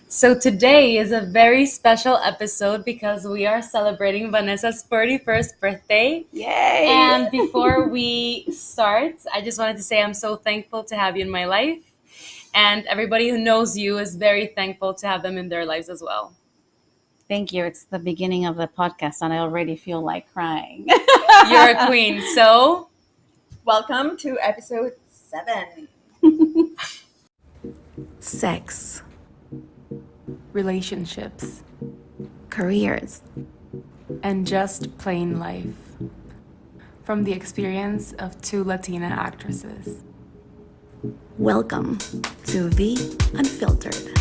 So today is a very special episode because we are celebrating Vanesa's 31st birthday. Yay! And before we start, I just wanted to say I'm so thankful to have you in my life. And everybody who knows you is very thankful to have them in their lives as well. Thank you. It's the beginning of the podcast, and I already feel like crying. You're a queen. So, welcome to episode 7. Sex, relationships, Careers, and just plain life. From the experience of two Latina actresses. Welcome to V Unfiltered.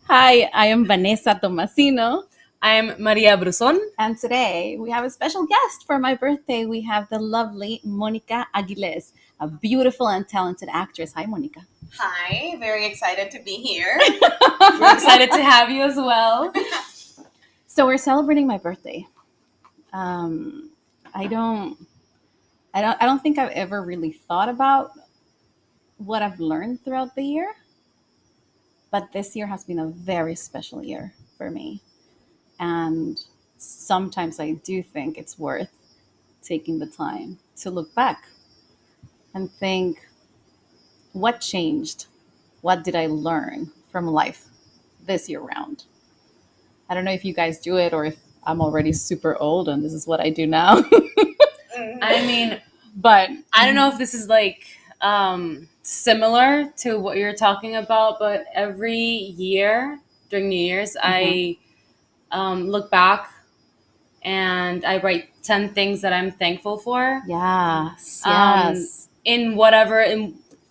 Hi, I am Vanesa Tomasino. I'm Maria Bruzon. And today we have a special guest for my birthday. We have the lovely Monica Aguilez, a beautiful and talented actress. Hi, Monica. Hi, very excited to be here. We're excited to have you as well. So we're celebrating my birthday. I don't think I've ever really thought about what I've learned throughout the year. But this year has been a very special year for me. And sometimes I do think it's worth taking the time to look back and think, what changed? What did I learn from life this year round? I don't know if you guys do it or if I'm already super old and this is what I do now. I mean, but I don't know if this is like similar to what you're talking about, but every year during New Year's, I look back and I write 10 things that I'm thankful for. Yes. In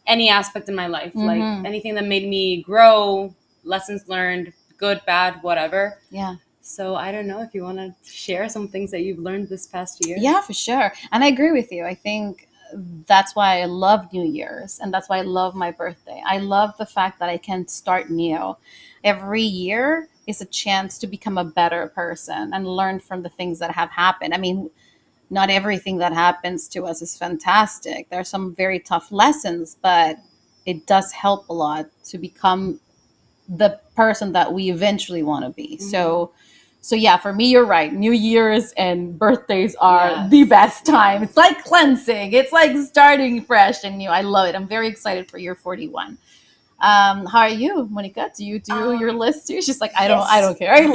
any aspect in my life, like anything that made me grow, lessons learned, good, bad, whatever. Yeah. So I don't know if you want to share some things that you've learned this past year. Yeah, for sure. And I agree with you. I think that's why I love New Year's and that's why I love my birthday. I love the fact that I can start new. Every year is a chance to become a better person and learn from the things that have happened. I mean, not everything that happens to us is fantastic. There are some very tough lessons, but it does help a lot to become the person that we eventually want to be. So yeah, for me, you're right. New Year's and birthdays are the best time. It's like cleansing. It's like starting fresh and new. I love it. I'm very excited for year 41. How are you, Monica? Do you do your list too? She's like, I don't care. I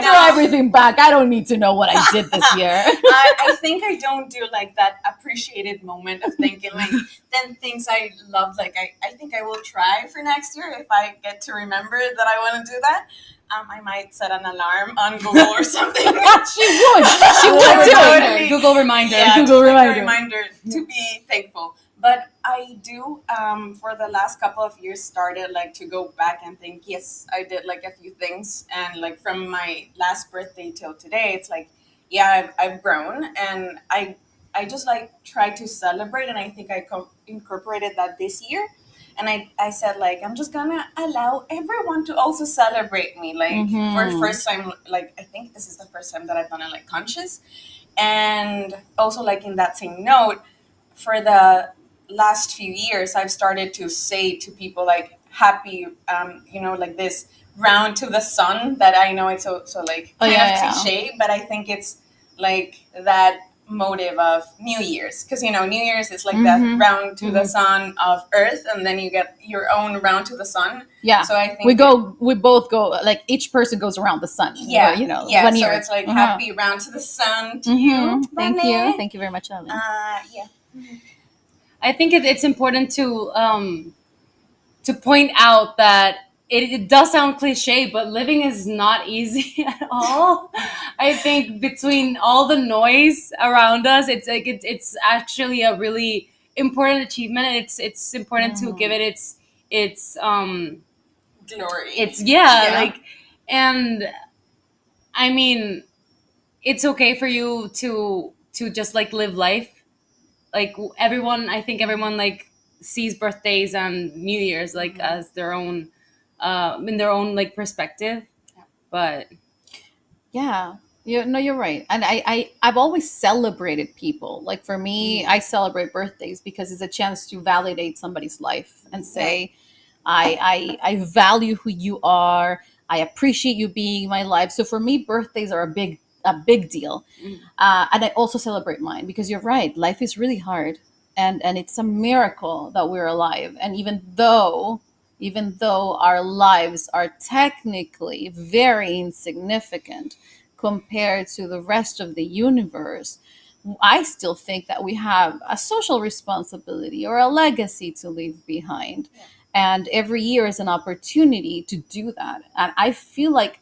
throw everything back. I don't need to know what I did this year. I think I don't do like that appreciated moment of thinking like then things I love. Like I think I will try for next year if I get to remember that I want to do that. I might set an alarm on Google or something. She would do it. Google reminder. Yeah, Google reminder to be thankful. But I do, for the last couple of years, started like to go back and think, yes, I did like a few things. And like from my last birthday till today, it's like, yeah, I've grown. And I just like try to celebrate. And I think I incorporated that this year. And I said, like, I'm just going to allow everyone to also celebrate me. Like for the first time, like, I think this is the first time that I've done it like conscious. And also like in that same note, for the last few years, I've started to say to people like happy, like this round to the sun that I know it's so like kind of cliche, but I think it's like that motive of New Year's, because New Year's is like that round to the sun of Earth, and then you get your own round to the sun. Yeah. So I think we both go, like each person goes around the sun. Yeah. 1 year. So it's like happy round to the sun to you. Thank you. Thank you very much, Ellen. Yeah. I think it's important to point out that it does sound cliche, but living is not easy at all. I think between all the noise around us, it's like it's actually a really important achievement, and it's important to give it its glory. And I mean, it's okay for you to just like live life. Like I think everyone like sees birthdays and New Year's like as their own, in their own like perspective. But yeah, you're right. And I've always celebrated people. Like for me, I celebrate birthdays because it's a chance to validate somebody's life and say, I value who you are. I appreciate you being in my life. So for me, birthdays are a big deal. Mm. And I also celebrate mine because you're right. Life is really hard, and it's a miracle that we're alive. And even though our lives are technically very insignificant compared to the rest of the universe, I still think that we have a social responsibility or a legacy to leave behind. And every year is an opportunity to do that. And I feel like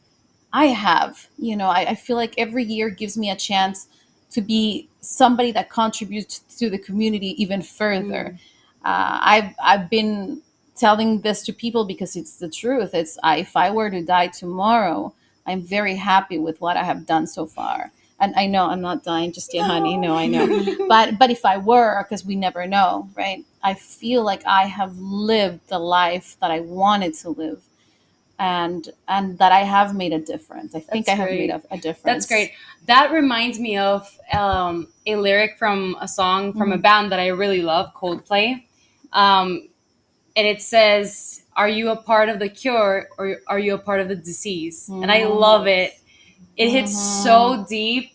I feel like every year gives me a chance to be somebody that contributes to the community even further. Mm. I've been telling this to people because it's the truth. If I were to die tomorrow, I'm very happy with what I have done so far. And I know I'm not dying just yet, honey. No, I know. But if I were, because we never know, right? I feel like I have lived the life that I wanted to live, and that I have made a difference. I think That's I have made great. a That's difference. great. That reminds me of a lyric from a song from a Mhm. band that I really love, Coldplay. Um, and it says, "Are you a part of the cure, or are you a part of the disease?" And I love Mhm. it. It hits Mhm. so deep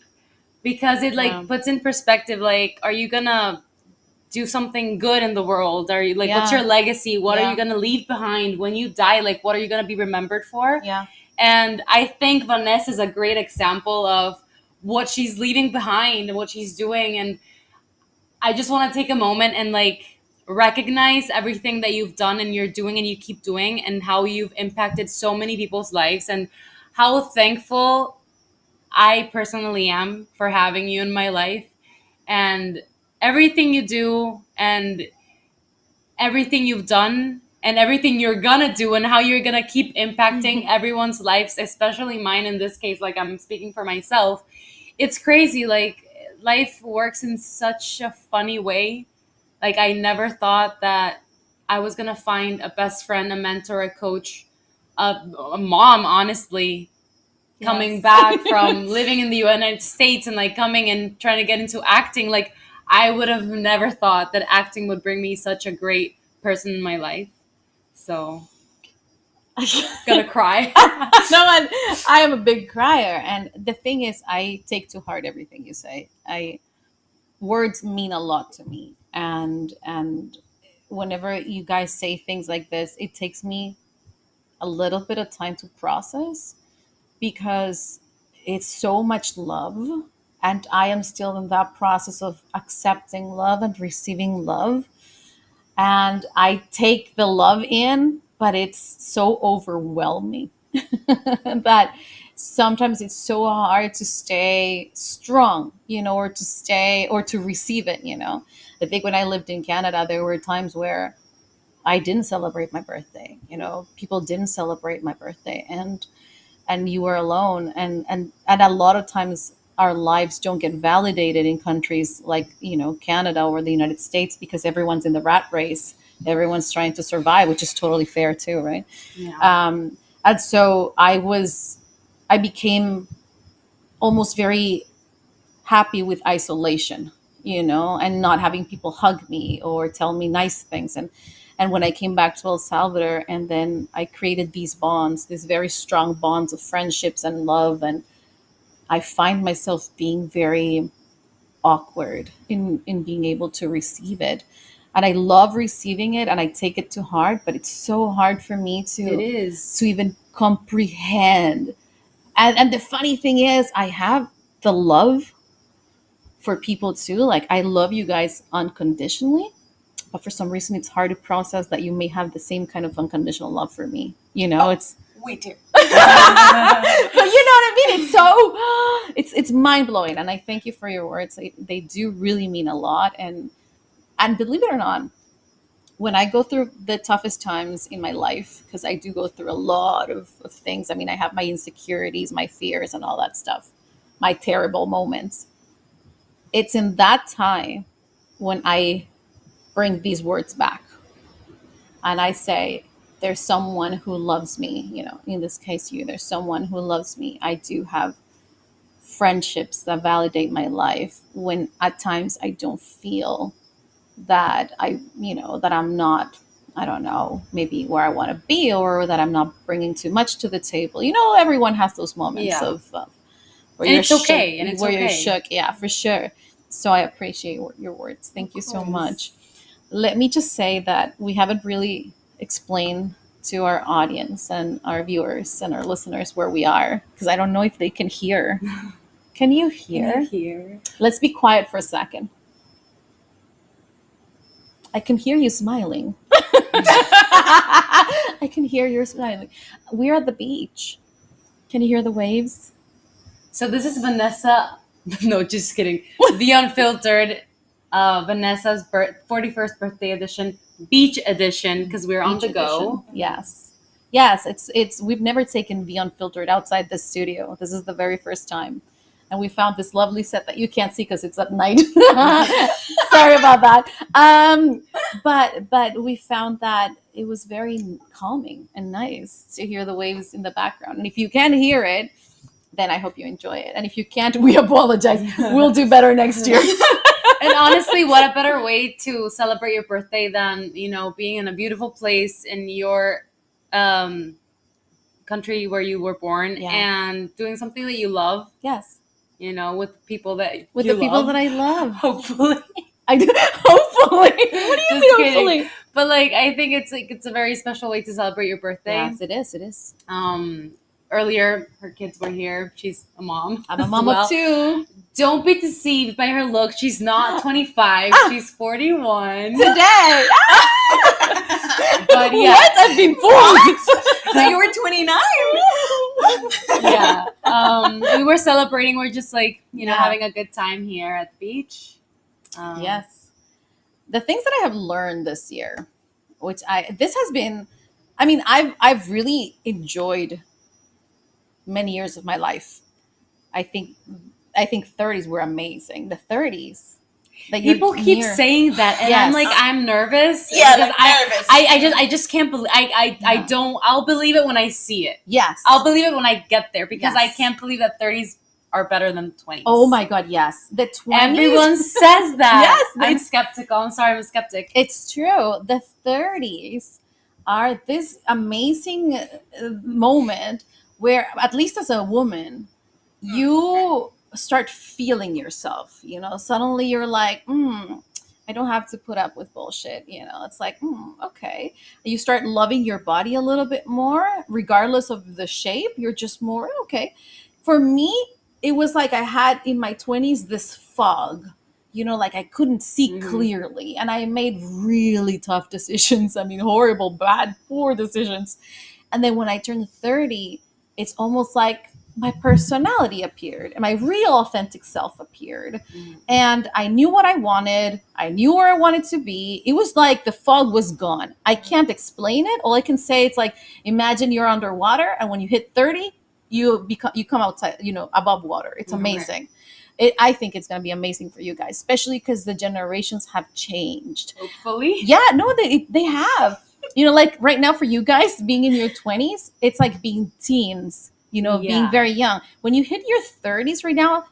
because it Yeah. like puts in perspective, like, are you gonna do something good in the world? Are you like, what's your Yeah. legacy? What are you Yeah. gonna leave behind when you die? Like, what are you gonna be remembered for? Yeah. And I think Vanessa is a great example of what she's leaving behind and what she's doing. And I just want to take a moment and like recognize everything that you've done and you're doing and you keep doing, and how you've impacted so many people's lives, and how thankful I personally am for having you in my life, and everything you do, and everything you've done, and everything you're gonna do, and how you're gonna keep impacting everyone's lives, especially mine in this case. Like, I'm speaking for myself. It's crazy. Like, life works in such a funny way. Like, I never thought that I was gonna find a best friend, a mentor, a coach, a mom, honestly, coming Yes. back from living in the United States and like coming and trying to get into acting. Like, I would have never thought that acting would bring me such a great person in my life. So, gonna cry. No, and I am a big crier, and the thing is, I take to heart everything you say. I Words mean a lot to me, and whenever you guys say things like this, it takes me a little bit of time to process, because it's so much love, and I am still in that process of accepting love and receiving love, and I take the love in, but it's so overwhelming that sometimes it's so hard to stay strong, or to stay or to receive it. I think when I lived in Canada, there were times where I didn't celebrate my birthday. People didn't celebrate my birthday, and you were alone, and a lot of times our lives don't get validated in countries like Canada or the United States, because everyone's in the rat race, everyone's trying to survive, which is totally fair too, right? Yeah. And so I became almost very happy with isolation, and not having people hug me or tell me nice things. And when I came back to El Salvador, and then I created these bonds, these very strong bonds of friendships and love, and I find myself being very awkward in being able to receive it. And I love receiving it, and I take it to heart, but it's so hard for me It to is. even comprehend. And the funny thing is, I have the love for people too. Like, I love you guys unconditionally, but for some reason it's hard to process that you may have the same kind of unconditional love for me. Oh, It's we do. but you know what I mean? It's so it's mind blowing, and I thank you for your words. They do really mean a lot, and believe it or not, when I go through the toughest times in my life, because I do go through a lot of things. I mean, I have my insecurities, my fears, and all that stuff, my terrible moments. It's in that time when I bring these words back, and I say, there's someone who loves me, in this case, there's someone who loves me. I do have friendships that validate my life when at times I don't feel that that I'm not I don't know, maybe where I want to be, or that I'm not bringing too much to the table. Everyone has those moments Yeah. of where And you're it's shook, okay. And it's where you're okay. shook. Yeah, for sure. So I appreciate your words. Of Thank you so course. much. Let me just say that we haven't really explained to our audience and our viewers and our listeners where we are, because I don't know if they can hear. Can you Can you hear? hear? Let's be quiet for a second. I can hear you smiling. I can hear you smiling. We're at the beach. Can you hear the waves? So this is Vanessa. No, just kidding. V Unfiltered. Vanessa's 41st birthday edition, beach edition, because we're on Beach the edition. go. Yes. Yes, it's we've never taken V Unfiltered outside the studio. This is the very first time. And we found this lovely set that you can't see because it's at night. Sorry about that. But we found that it was very calming and nice to hear the waves in the background. And if you can hear it, then I hope you enjoy it. And if you can't, we apologize. We'll do better next year. And honestly, what a better way to celebrate your birthday than, being in a beautiful place in your um, country where you were born Yeah. and doing something that you love, Yes. with people that With you the people love, that I love. hopefully. I do. Hopefully. What do you Just mean, kidding. hopefully? But I think it's a very special way to celebrate your birthday. Yes, it is. It is. Earlier, her kids were here. She's a mom. I'm a as mom well. of two. Don't be deceived by her look. She's not 25. She's 41. Today. But yeah. What? I've been fooled. So you were 29. Yeah. We were celebrating. We're just Yeah. having a good time here at the beach. Yes. The things that I have learned this year, this has been, I've really enjoyed many years of my life. I think 30s were amazing. The 30s that you're People keep near. saying that, and Yes. I'm nervous. Yeah, because nervous. I just can't believe. I Yeah. don't. I'll believe it when I see it. Yes. I'll believe it when I get there because I Yes. can't believe that 30s are better than 20s. Oh my God, yes. The 20s. Everyone says that. Yes, I'm skeptical. I'm sorry, I'm a skeptic. It's true. The 30s are this amazing moment where, at least as a woman, you start feeling yourself. Suddenly you're like, I don't have to put up with bullshit. It's like, okay. You start loving your body a little bit more, regardless of the shape. You're just more, okay. For me, it was like I had in my 20s this fog, like I couldn't see Mhm. clearly. And I made really tough decisions. Horrible, bad, poor decisions. And then when I turned 30, it's almost like my personality appeared and my real authentic self appeared. Mhm. And I knew what I wanted. I knew where I wanted to be. It was like the fog was gone. I can't explain it. All I can say, it's like, imagine you're underwater, and when you hit 30, you come outside, above water. It's Okay. amazing. I think it's going to be amazing for you guys, especially because the generations have changed. Hopefully. Yeah, no, they have. Like right now for you guys being in your 20s, it's like being teens, being Yeah. very young. When you hit your 30s right now,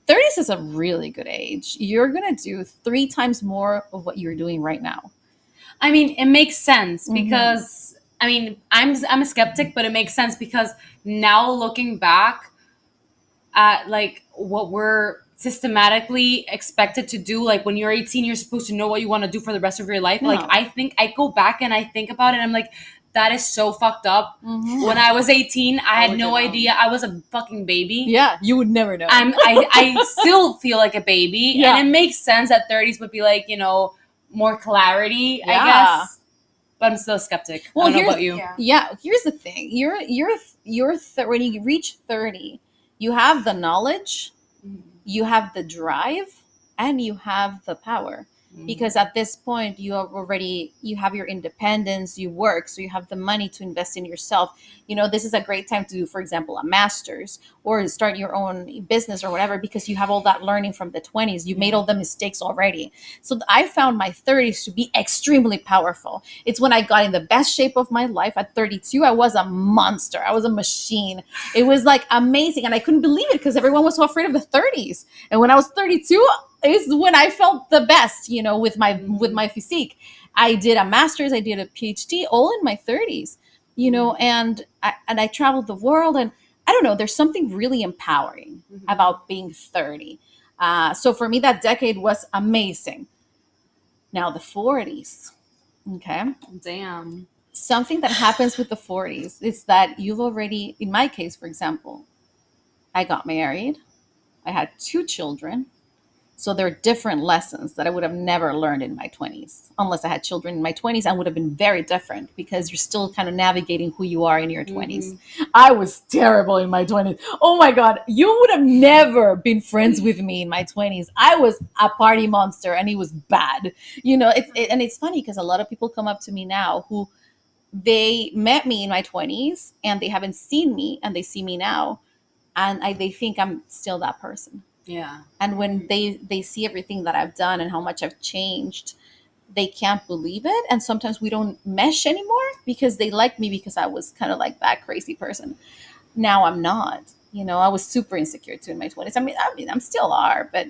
30s is a really good age. You're going to do 3 times more of what you're doing right now. It makes sense Mhm. because I'm a skeptic, but it makes sense because now looking back at what we're systematically expected to do, when you're 18, you're supposed to know what you want to do for the rest of your life. No. I think I go back and I think about it, and I'm like, that is so fucked up. Mhm. When I was 18, I had would no know. idea. I was a fucking baby. Yeah, you would never know. I still feel like a baby, Yeah. and it makes sense that 30s would be more clarity, I Yeah. guess. But I'm still a skeptic. Well, I don't know here's- about you. Yeah. Yeah, here's the thing. When you reach 30, you have the knowledge, you have the drive, and you have the power. Because at this point you have your independence, you work, so you have the money to invest in yourself. This is a great time to do, for example, a master's or start your own business or whatever, because you have all that learning from the 20s. You made all the mistakes already. So I found my 30s to be extremely powerful. It's when I got in the best shape of my life. At 32, I was a monster. I was a machine. It was amazing, and I couldn't believe it because everyone was so afraid of the 30s. And when I was 32 is when I felt the best, with my physique. I did a master's, I did a PhD, all in my 30s, you know, and I traveled the world, and I don't know, there's something really empowering about being 30. So for me, that decade was amazing. Now the 40s, okay. Damn. Something that happens with the 40s is that you've already, in my case, for example, I got married, I had 2 children. So there are different lessons that I would have never learned in my 20s. Unless I had children in my 20s, I would have been very different because you're still kind of navigating who you are in your 20s. I was terrible in my 20s. Oh my God, you would have never been friends with me in my 20s. I was a party monster and it was bad. You know, and it's funny because a lot of people come up to me now who they met me in my 20s and they haven't seen me and they see me now and they think I'm still that person. Yeah. And when they see everything that I've done and how much I've changed, they can't believe it. And sometimes we don't mesh anymore because they like me because I was kind of like that crazy person. Now I'm not. You know, I was super insecure too in my 20s. I mean, I'm still are, but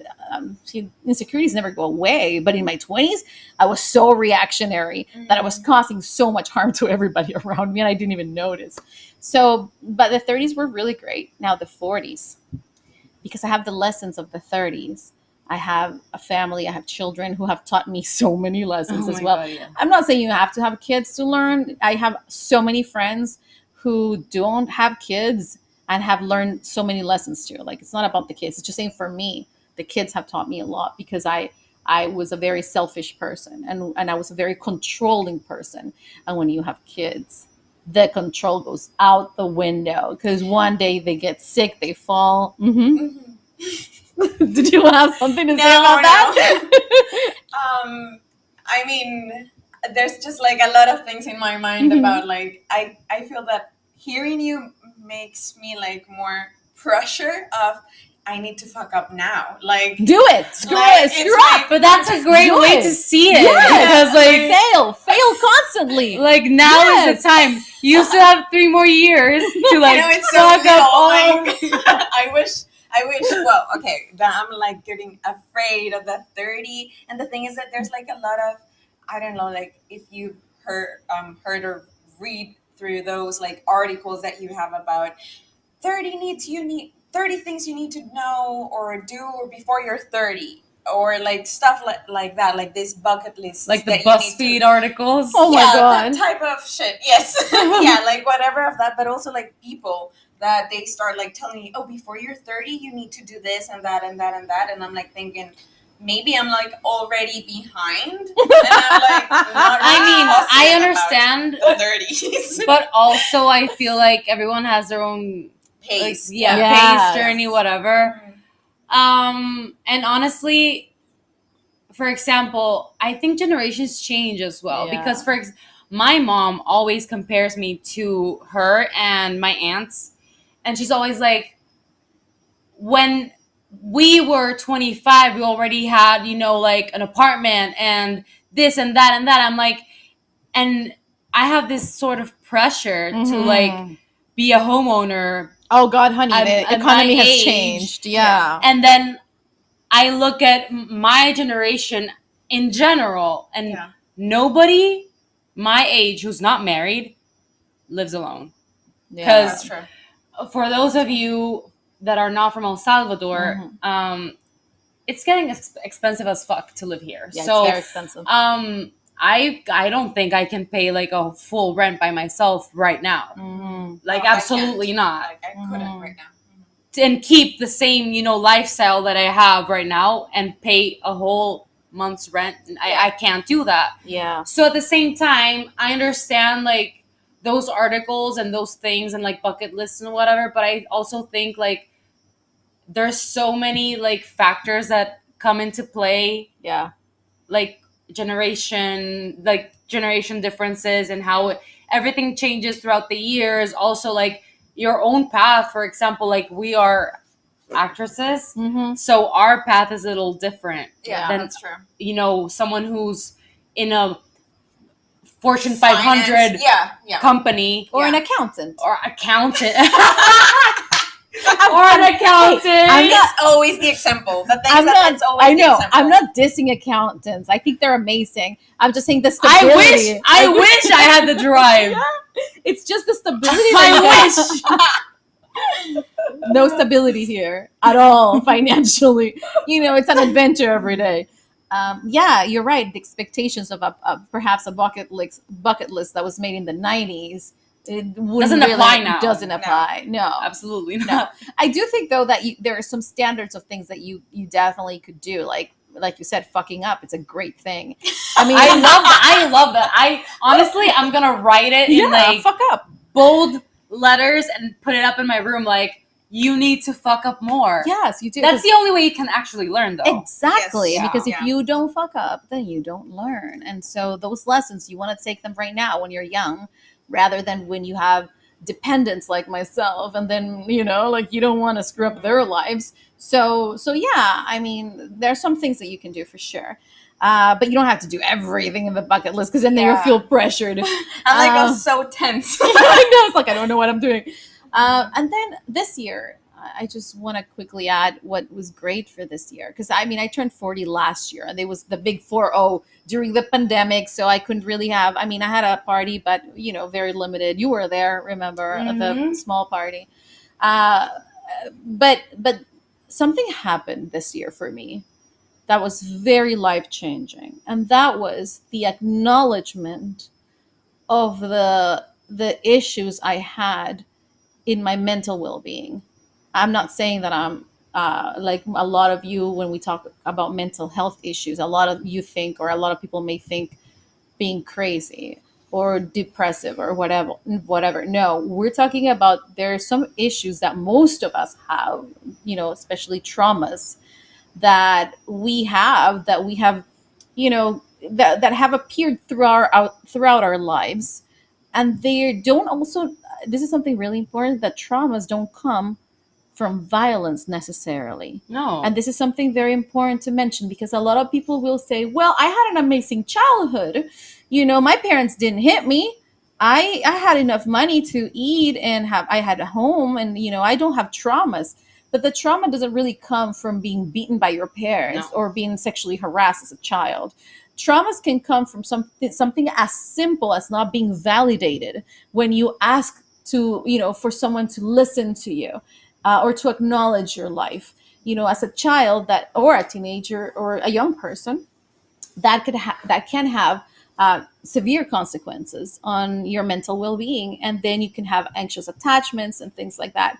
insecurities never go away. But in my 20s, I was so reactionary that I was causing so much harm to everybody around me, and I didn't even notice. So, but the 30s were really great. Now the 40s, because I have the lessons of the 30s. I have a family, I have children who have taught me so many lessons as well. God, yeah. I'm not saying you have to have kids to learn. I have so many friends who don't have kids and have learned so many lessons too. Like, it's not about the kids. It's just saying for me, the kids have taught me a lot because I was a very selfish person and I was a very controlling person. And when you have kids, the control goes out the window because one day they get sick, they fall. Did you have something to say about that? I mean, there's just like a lot of things in my mind about like I feel that hearing you makes me like more pressure of I need to fuck up now. Like Do it. Screw like, it. it's Screw like- up. But that's a great Do way it. to see it. Yes. Because like Fail constantly. like now Yes. is the time. You still have 3 more years to like I know it's so fuck little. up all. Like, I wish. Well, okay, that I'm like getting afraid of that 30. And the thing is that there's like a lot of, I don't know, like if you've heard or read through those like articles that you have about 30 things you need to know or do before you're 30. Or like stuff like that, like this bucket list, Like the that you need BuzzFeed to- articles. Oh my yeah, God. that type of shit. Yes, yeah, like whatever of that. But also like people that they start like telling me, oh, before you're 30, you need to do this and that and that and that, and I'm like thinking, maybe I'm like already behind, and I'm like, not I mean, I positive understand, about the 30s but also I feel like everyone has their own pace. like, Yes. pace, journey, whatever. And honestly, for example, I think generations change as well Yeah. because my mom always compares me to her and my aunts, and she's always like, when we were 25, we already had, you know, like an apartment and this and that and that. I'm like, and I have this sort of pressure to like be a homeowner. Oh God, honey, the at economy my has age. changed. Yeah. And then I look at my generation in general, and Yeah. nobody my age who's not married lives alone. Yeah. That's Because true. for those of you that are not from El Salvador, it's getting expensive as fuck to live here. Yeah, So it's very expensive. I don't think I can pay like a full rent by myself right now. Like No, I absolutely can't. not. Like, I couldn't right now. And keep the same, you know, lifestyle that I have right now and pay a whole month's rent. I can't do that. Yeah. So at the same time, I understand like those articles and those things and like bucket lists and whatever, but I also think like there's so many like factors that come into play, Yeah. like generation differences and how everything changes throughout the years. Also like your own path, for example, like we are actresses, so our path is a little different Yeah, than, that's true. you know, someone who's in a Fortune 500 Finance, yeah. company Or Yeah. an accountant. or accountant. I'm, or an I'm, hey, I'm accountant. not. It's always the example. The thing is I'm that not. that's always I the know. example. I'm not dissing accountants. I think they're amazing. I'm just saying the I stability. wish, I wish I had the drive. It's just the stability that you guys. I wish. No stability here at all financially. It's an adventure every day. Yeah, you're right. The expectations of perhaps a bucket list that was made in the 90s, it wouldn't Doesn't apply really now. doesn't No. apply. No, Absolutely no. not. I do think though that there are some standards of things that you definitely could do. Like you said, fucking up. It's a great thing. I mean, I love that. I love that. I honestly, I'm gonna write it in yeah, like fuck up. bold letters and put it up in my room. Like, you need to fuck up more. Yes, you do. That's the only way you can actually learn, though. Exactly. Yes, Because if yeah. you don't fuck up, then you don't learn. And so those lessons, you want to take them right now when you're young, rather than when you have dependents like myself. And then, like you don't want to screw up their lives. So yeah, I mean, there's some things that you can do for sure. But you don't have to do everything in the bucket list because then you'll Yeah. feel pressured. I'm like, Uh, I'm so tense. I know, it's like I don't know what I'm doing. And then this year, I just want to quickly add what was great for this year, because I turned 40 last year, and it was the big 4-0 during the pandemic, so I couldn't really have. I had a party, but very limited. You were there, remember, at the Mhm. small party. Uh, but something happened this year for me that was very life changing, and that was the acknowledgement of the issues I had in my mental well-being. I'm not saying that I'm like a lot of you, when we talk about mental health issues, a lot of you think, or a lot of people may think, being crazy or depressive or whatever. No, we're talking about, there are some issues that most of us have, especially traumas that we have, that have appeared throughout our lives, and they don't also. This is something really important, that traumas don't come from violence necessarily. No. And this is something very important to mention, because a lot of people will say, well, I had an amazing childhood. My parents didn't hit me. I had enough money to eat, and I had a home, and I don't have traumas. But the trauma doesn't really come from being beaten by your parents No. or being sexually harassed as a child. Traumas can come from something as simple as not being validated when you ask to, for someone to listen to you, or to acknowledge your life. As a child, that, or a teenager, or a young person, that can have severe consequences on your mental well-being, and then you can have anxious attachments and things like that.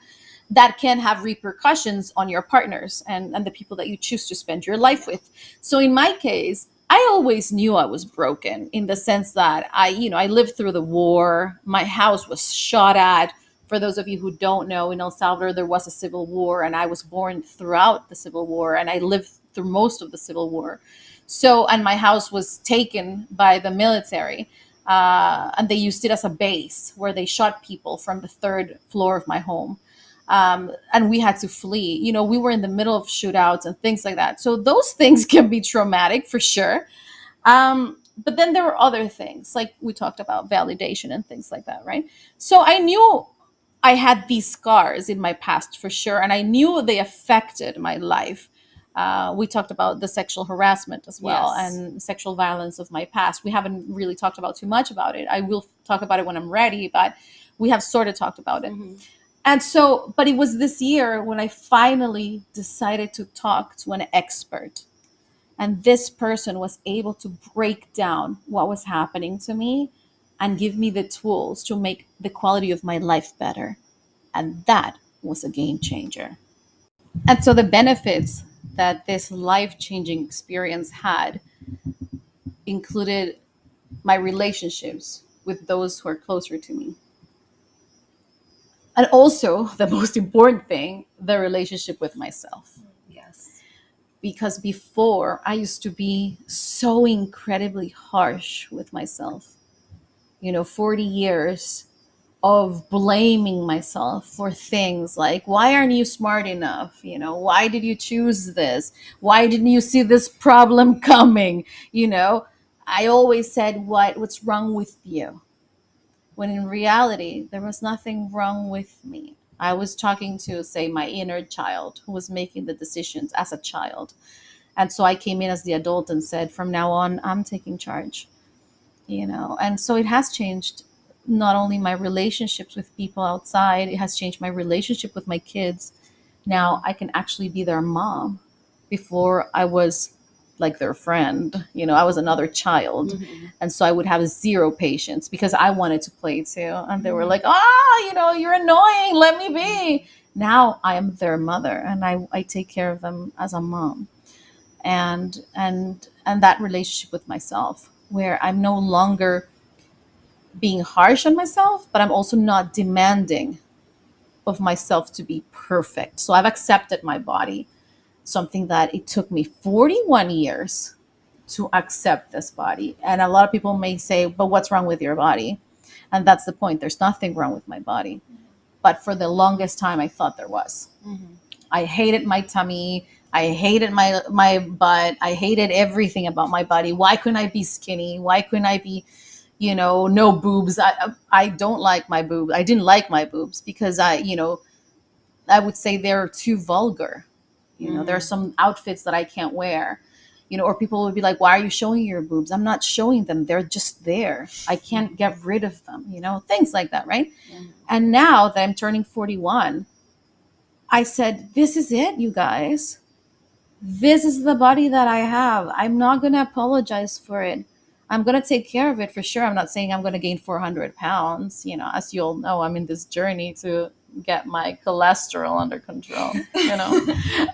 That can have repercussions on your partners and the people that you choose to spend your life with. So in my case, I always knew I was broken, in the sense that I lived through the war. My house was shot at. For those of you who don't know, in El Salvador, there was a civil war, and I was born throughout the civil war, and I lived through most of the civil war. So, and my house was taken by the military, and they used it as a base where they shot people from the third floor of my home. And we had to flee. We were in the middle of shootouts and things like that. So those things can be traumatic for sure. But then there were other things, like we talked about validation and things like that, right? So I knew I had these scars in my past for sure, and I knew they affected my life. We talked about the sexual harassment as well, Yes. and sexual violence of my past. We haven't really talked about too much about it. I will talk about it when I'm ready, but we have sort of talked about it. Mhm. And so, but it was this year when I finally decided to talk to an expert. And this person was able to break down what was happening to me and give me the tools to make the quality of my life better. And that was a game changer. And so the benefits that this life changing experience had included my relationships with those who are closer to me. And also, the most important thing, the relationship with myself. Yes. Because before, I used to be so incredibly harsh with myself. 40 years of blaming myself for things like, why aren't you smart enough? Why did you choose this? Why didn't you see this problem coming? I always said, what's wrong with you? When in reality, there was nothing wrong with me. I was talking to, say, my inner child who was making the decisions as a child. And so I came in as the adult and said, from now on, I'm taking charge, And so it has changed not only my relationships with people outside, it has changed my relationship with my kids. Now I can actually be their mom. Before I was like their friend, I was another child. Mhm. And so I would have zero patience because I wanted to play too. And they were like, oh, you're annoying. Let me be. Now I am their mother and I take care of them as a mom. And that relationship with myself where I'm no longer being harsh on myself, but I'm also not demanding of myself to be perfect. So I've accepted my body, something that it took me 41 years to accept this body. And a lot of people may say, but what's wrong with your body? And that's the point. There's nothing wrong with my body. But for the longest time, I thought there was. Mhm. I hated my tummy. I hated my butt. I hated everything about my body. Why couldn't I be skinny? Why couldn't I be, no boobs? I don't like my boobs. I didn't like my boobs because I would say they're too vulgar. There are some outfits that I can't wear. Or people would be like, why are you showing your boobs? I'm not showing them. They're just there. I can't get rid of them, things like that, right? Mhm. And now that I'm turning 41, I said, this is it, you guys. This is the body that I have. I'm not going to apologize for it. I'm going to take care of it for sure. I'm not saying I'm going to gain 400 pounds. As you all know, I'm in this journey to get my cholesterol under control,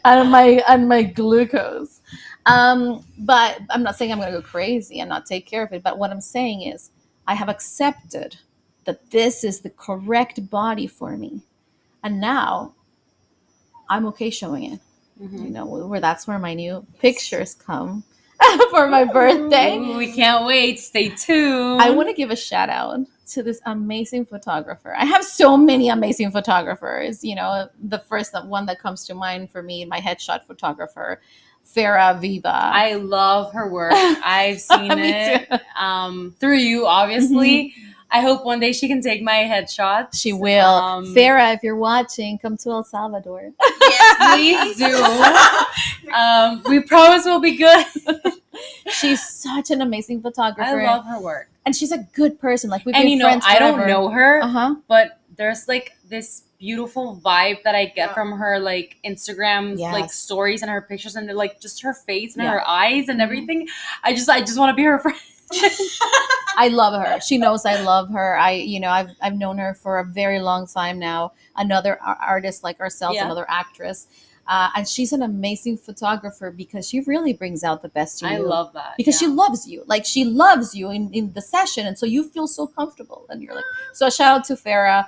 and my glucose. But I'm not saying I'm going to go crazy and not take care of it. But what I'm saying is I have accepted that this is the correct body for me. And now I'm okay showing it. Mhm. Where that's where my new pictures come for my birthday. Ooh, we can't wait. Stay tuned. I want to give a shout out to this amazing photographer. I have so many amazing photographers. The first one that comes to mind for me, my headshot photographer, Farah Viva. I love her work. I've seen Me it too. through you, obviously. I hope one day she can take my headshots. She will. Farah, if you're watching, come to El Salvador. Please do. We promise we'll be good. She's such an amazing photographer. I love her work. And she's a good person. Like we've And been friends I forever. don't know her, Uh-huh. but there's like this beautiful vibe that I get from her like Instagram Yes. like stories and her pictures and like just her face and Yeah. her eyes and everything. I just want to be her friend. I love her. She knows I love her. I've known her for a very long time now. Another artist like ourselves, Yeah. another actress. And she's an amazing photographer because she really brings out the best in you. I love that. Because she loves you. Like she loves you in the session. And so you feel so comfortable. And you're like, so shout out to Farah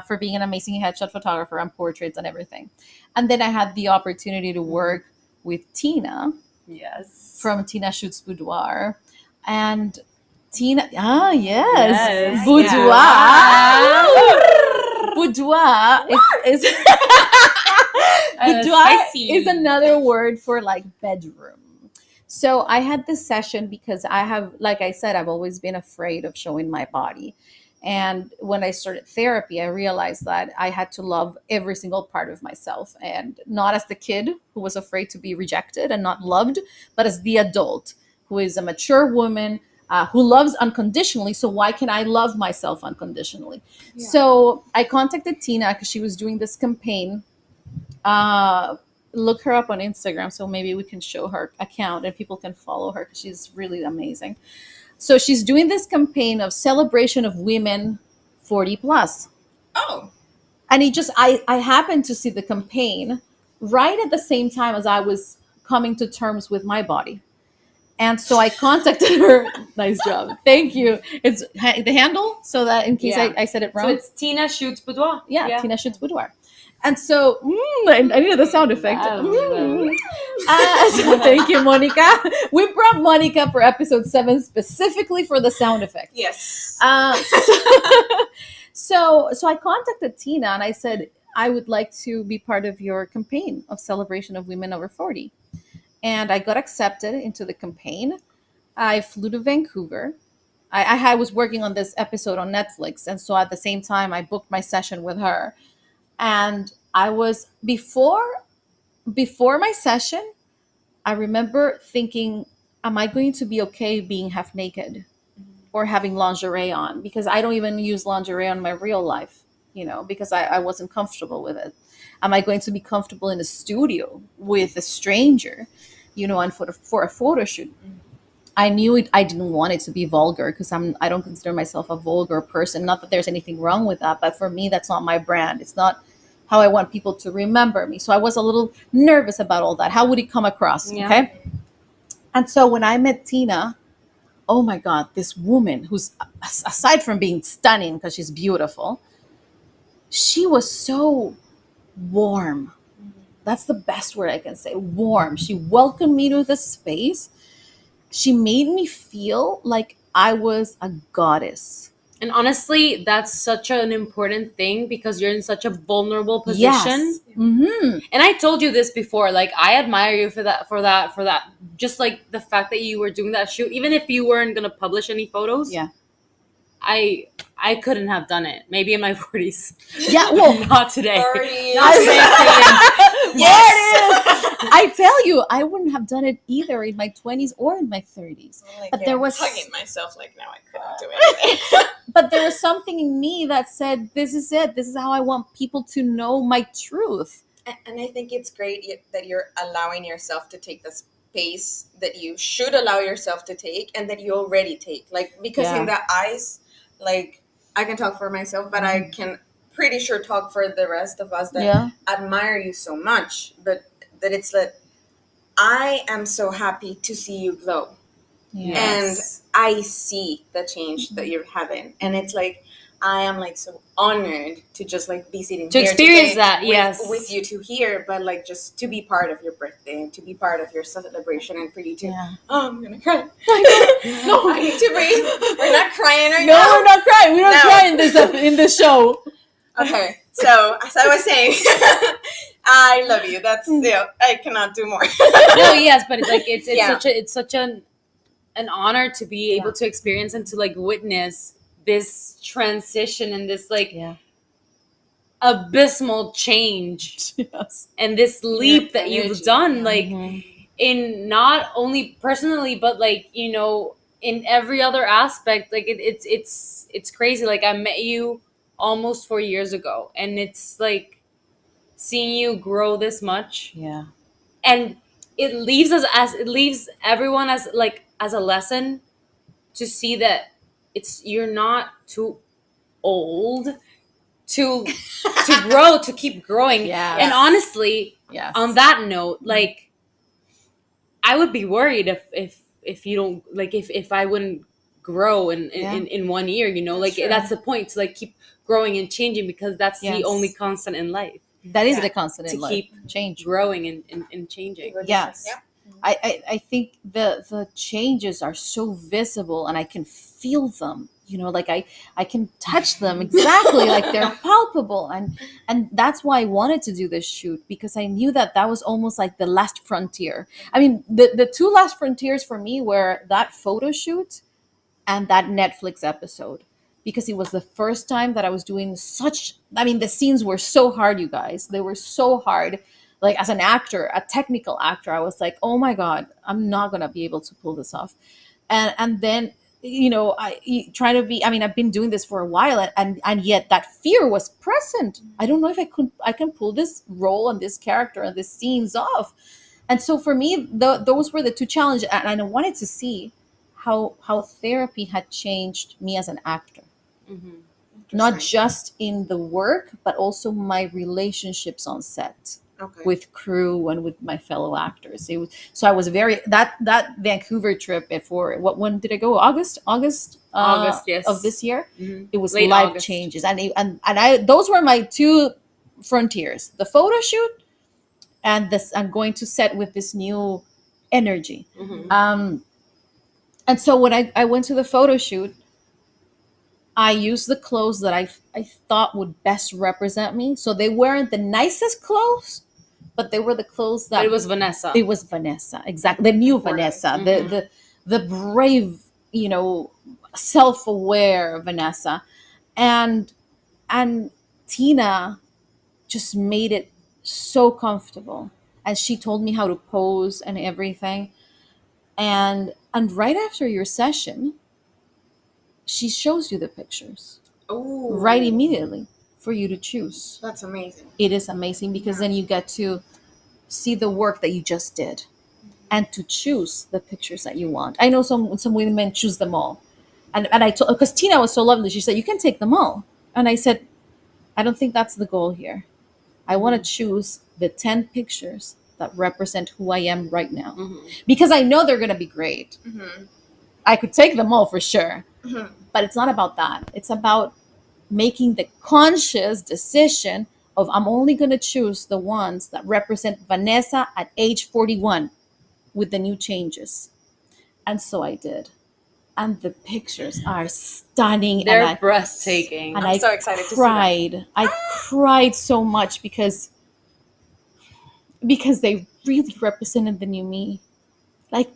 for being an amazing headshot photographer and portraits and everything. And then I had the opportunity to work with Tina. Yes. From Tina Shoots Boudoir. And Tina, yes. Boudoir. Boudoir is another word for like bedroom. So I had this session because I have, like I said, I've always been afraid of showing my body. And when I started therapy, I realized that I had to love every single part of myself, and not as the kid who was afraid to be rejected and not loved, but as the adult who is a mature woman who loves unconditionally. So why can I love myself unconditionally? Yeah. So I contacted Tina because she was doing this campaign. Look her up on Instagram, so maybe we can show her account and people can follow her because she's really amazing. So she's doing this campaign of celebration of women 40 plus. Oh. And I happened to see the campaign right at the same time as I was coming to terms with my body. And so I contacted her. Nice job. Thank you. It's the handle, so that in case I said it wrong. So it's Tina Shoots Boudoir. Yeah, Tina Shoots Boudoir. And so, I needed the sound effect. So thank you, Monica. We brought Monica for episode 7 specifically for the sound effect. Yes. So I contacted Tina and I said, I would like to be part of your campaign of celebration of women over 40. And I got accepted into the campaign. I flew to Vancouver. I was working on this episode on Netflix. And so at the same time, I booked my session with her. And I was before my session, I remember thinking, am I going to be okay being half naked or having lingerie on? Because I don't even use lingerie on my real life, because I wasn't comfortable with it. Am I going to be comfortable in a studio with a stranger, and for a photo shoot? I knew it. I didn't want it to be vulgar because I don't consider myself a vulgar person. Not that there's anything wrong with that, but for me, that's not my brand. It's not how I want people to remember me. So I was a little nervous about all that. How would it come across? Yeah. Okay. And so when I met Tina, oh my God, this woman who's, aside from being stunning because she's beautiful, she was so warm. That's the best word I can say. Warm. She welcomed me to the space. She made me feel like I was a goddess. And honestly, that's such an important thing because you're in such a vulnerable position. Yes. Mm-hmm. And I told you this before, like I admire you for that. Just like the fact that you were doing that shoot, even if you weren't gonna publish any photos. Yeah. I couldn't have done it. Maybe in my 40s. Yeah, well, not today. 40s. Not saying yes. I tell you, I wouldn't have done it either in my 20s or in my 30s. Like, but there was hugging myself like now I couldn't do anything. But there was something in me that said, this is it. This is how I want people to know my truth. And I think it's great that you're allowing yourself to take the space that you should allow yourself to take and that you already take. Like, because in the eyes, like, I can talk for myself, but I can pretty sure talk for the rest of us that admire you so much. But that it's that I am so happy to see you glow. Yes. And I see the change that you're having. And it's like, I am like so honored to just like be sitting to here experience today that, with you two here, but like just to be part of your birthday and to be part of your celebration and for you to, oh, I'm gonna cry. No, I need to breathe. We're not crying right now. No, we're not crying. We don't cry in this show. Okay, so as I was saying, I love you. That's I cannot do more. No, yes, but it's such an honor to be able to experience and to like witness this transition and this like abysmal change and this leap that you've done like in not only personally but like in every other aspect. Like it's crazy. Like I met you almost 4 years ago and it's like seeing you grow this much and it leaves everyone as like as a lesson to see that you're not too old to grow, to keep growing. And honestly, on that note, like I would be worried if you don't like if I wouldn't grow in 1 year, like that's the point, to like keep growing and changing because that's the only constant in life. That is the constant in life. To keep change, growing and changing. Yes. I think the changes are so visible and I can feel them, like I can touch them exactly like they're palpable. And that's why I wanted to do this shoot, because I knew that was almost like the last frontier. I mean, the two last frontiers for me were that photo shoot and that Netflix episode, because it was the first time that I was doing the scenes were so hard, you guys. They were so hard. Like as an actor, a technical actor, I was like, oh my God, I'm not going to be able to pull this off. And then, I try to be, I've been doing this for a while and yet that fear was present. I don't know if I can pull this role and this character and these scenes off. And so for me, those were the two challenges. And I wanted to see how therapy had changed me as an actor. Not just in the work, but also my relationships on set. With crew and with my fellow actors. So I was very that Vancouver trip when did I go? August, yes, of this year. It was late life August. Changes and I those were my two frontiers: the photo shoot and this. I'm going to set with this new energy. And so when I went to the photo shoot, I used the clothes that I thought would best represent me. So they weren't the nicest clothes, but they were the clothes that... But it was Vanesa. It was Vanesa, exactly. The new Vanesa, the brave, self-aware Vanesa. And Tina just made it so comfortable. And she told me how to pose and everything. And right after your session, she shows you the pictures Oh, right immediately for you to choose. That's amazing. It is amazing because then you get to see the work that you just did and to choose the pictures that you want. I know some women choose them all. And I told, because Tina was so lovely, she said, you can take them all. And I said, I don't think that's the goal here. I want to choose the 10 pictures that represent who I am right now. Because I know they're going to be great. I could take them all for sure. But it's not about that. It's about making the conscious decision of I'm only going to choose the ones that represent Vanesa at age 41 with the new changes. And so I did. And the pictures are stunning. They're breathtaking. And I'm so excited to see them. I cried so much because they really represented the new me. Like,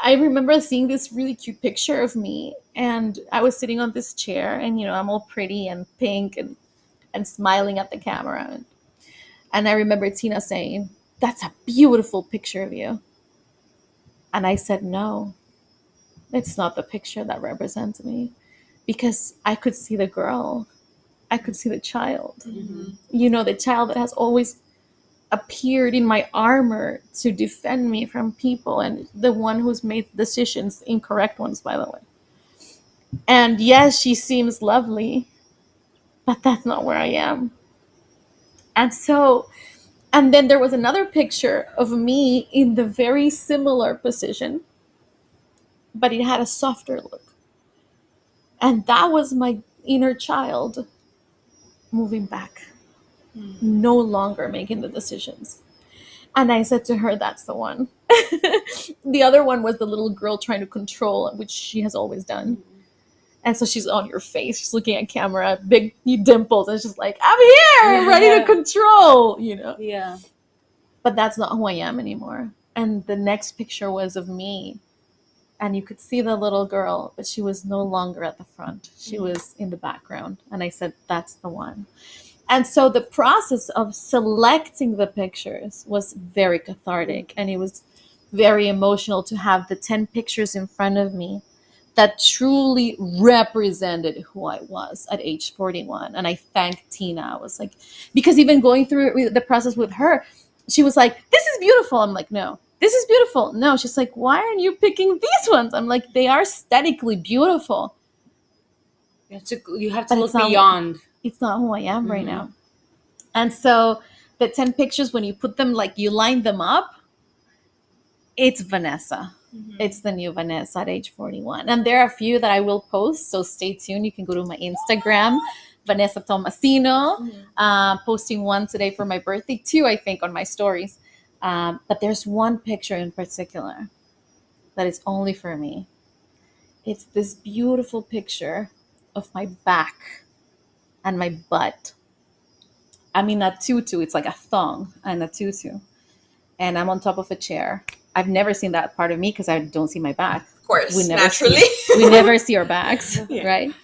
I remember seeing this really cute picture of me, and I was sitting on this chair, and I'm all pretty and pink and smiling at the camera. And I remember Tina saying, "That's a beautiful picture of you." And I said, "No, it's not the picture that represents me," because I could see the girl. I could see the child. The child that has always appeared in my armor to defend me from people, and the one who's made decisions, incorrect ones, by the way. And yes, she seems lovely, but that's not where I am. And then there was another picture of me in the very similar position, but it had a softer look. And that was my inner child moving back, no longer making the decisions. And I said to her, that's the one. The other one was the little girl trying to control, which she has always done. And so she's on your face, she's looking at camera, big dimples, and she's like, I'm here, ready to control, Yeah. But that's not who I am anymore. And the next picture was of me. And you could see the little girl, but she was no longer at the front. She was in the background. And I said, that's the one. And so the process of selecting the pictures was very cathartic, and it was very emotional to have the 10 pictures in front of me that truly represented who I was at age 41. And I thanked Tina. I was like, because even going through the process with her, she was like, this is beautiful. I'm like, no, this is beautiful. No, she's like, why aren't you picking these ones? I'm like, they are aesthetically beautiful. You have to look beyond. It's not who I am right now. And so the 10 pictures, when you put them, like you line them up, it's Vanesa. It's the new Vanesa at age 41. And there are a few that I will post, so stay tuned. You can go to my Instagram, Vanesa Tomasino, posting one today for my birthday, 2, I think, on my stories. But there's one picture in particular that is only for me. It's this beautiful picture of my back and my butt. I'm in a tutu. It's like a thong and a tutu. And I'm on top of a chair. I've never seen that part of me because I don't see my back. Of course, naturally. We never see our backs, right?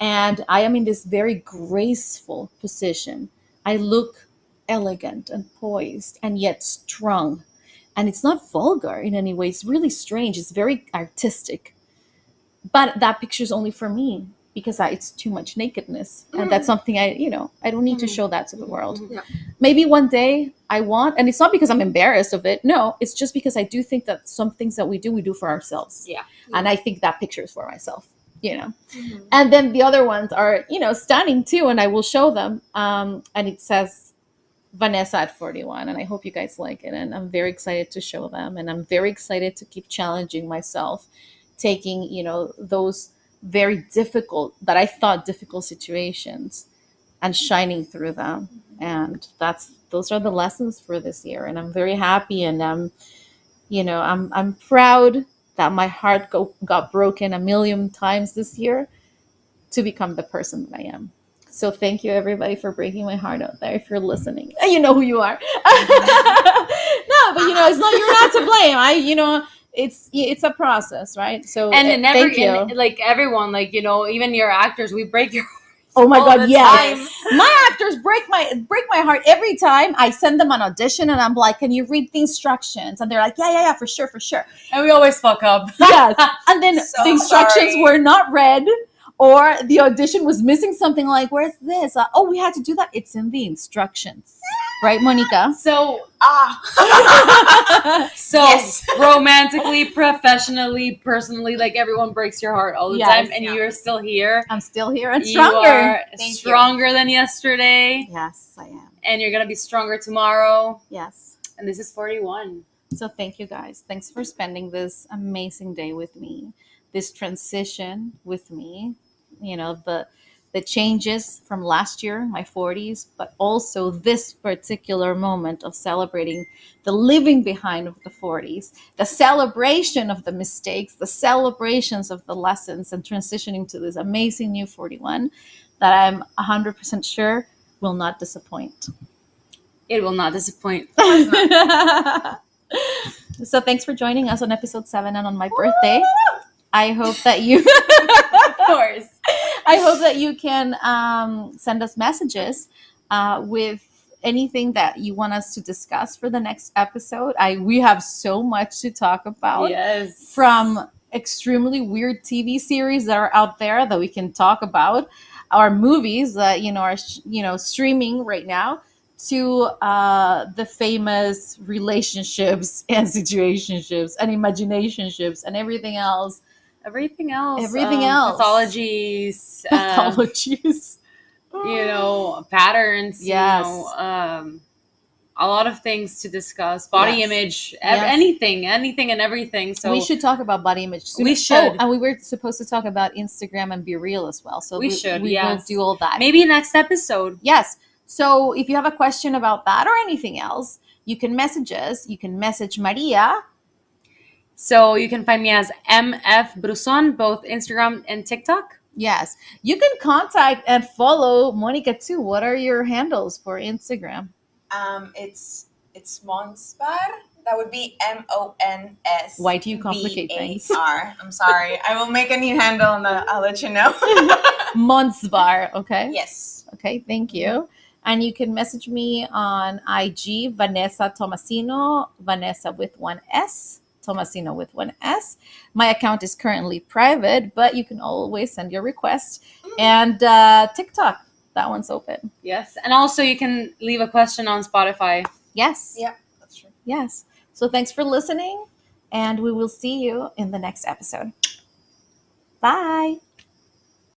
And I am in this very graceful position. I look elegant and poised and yet strong. And it's not vulgar in any way. It's really strange. It's very artistic. But that picture is only for me because it's too much nakedness. And that's something I don't need to show that to the world. Yeah. Maybe one day I want, and it's not because I'm embarrassed of it. No, it's just because I do think that some things that we do for ourselves. Yeah. And I think that picture is for myself, And then the other ones are, stunning too. And I will show them. And it says Vanesa at 41. And I hope you guys like it. And I'm very excited to show them. And I'm very excited to keep challenging myself, taking, those very difficult situations and shining through them. And those are the lessons for this year. And I'm very happy. And I'm proud that my heart got broken a million times this year to become the person that I am. So thank you, everybody, for breaking my heart out there. If you're listening, and you know who you are. No, but it's not, you're not to blame. It's a process, right? So thank you. And like everyone, even your actors, we break your. Oh my God, yes. My actors break break my heart every time I send them an audition and I'm like, can you read the instructions? And they're like, yeah, for sure. And we always fuck up. Yes. And then So the instructions sorry. were not read, or the audition was missing something. Like, where's this? Oh, we had to do that. It's in the instructions. Right, Monica? So So Yes. romantically, professionally, personally, like everyone breaks your heart all the Yes, time, and yeah. you're still here. I'm still here and You stronger. are Thank you. stronger than yesterday, Yes, I am. and you're gonna be stronger tomorrow. Yes. And this is 41. So thank you guys. Thanks for spending this amazing day with me, this transition with me. You know, the changes from last year, my 40s, but also this particular moment of celebrating the living behind of the 40s, the celebration of the mistakes, the celebrations of the lessons, and transitioning to this amazing new 41 that I'm 100% sure will not disappoint. It will not disappoint. So thanks for joining us on episode 7 and on my birthday. I hope that you Of course. I hope that you can send us messages with anything that you want us to discuss for the next episode. We have so much to talk about, Yes. from extremely weird TV series that are out there that we can talk about, our movies that are streaming right now, to the famous relationships and situationships and imaginationships and everything else. Everything else. Pathologies. Pathologies. Patterns. Yes. A lot of things to discuss. Body Yes. image. Yes. Anything and everything. So we should talk about body image soon. We should. Oh, and we were supposed to talk about Instagram and Be Real as well. So We should, We yes. will do all that. maybe next episode. Yes. So if you have a question about that or anything else, you can message us. You can message Maria. So you can find me as MF Bruson, both Instagram and TikTok. Yes. You can contact and follow Monica too. What are your handles for Instagram? It's Monsbar. That would be MONS. Why do you complicate things? I'm sorry. I will make a new handle and I'll let you know. Monsbar. Okay. Yes. Okay. Thank you. And you can message me on IG, Vanesa Tomasino, Vanesa with one S, Tomasino with one S. My account is currently private, but you can always send your request. And TikTok, that one's open. Yes. And also you can leave a question on Spotify. Yes. Yeah, that's true. Yes. So thanks for listening, and we will see you in the next episode. Bye.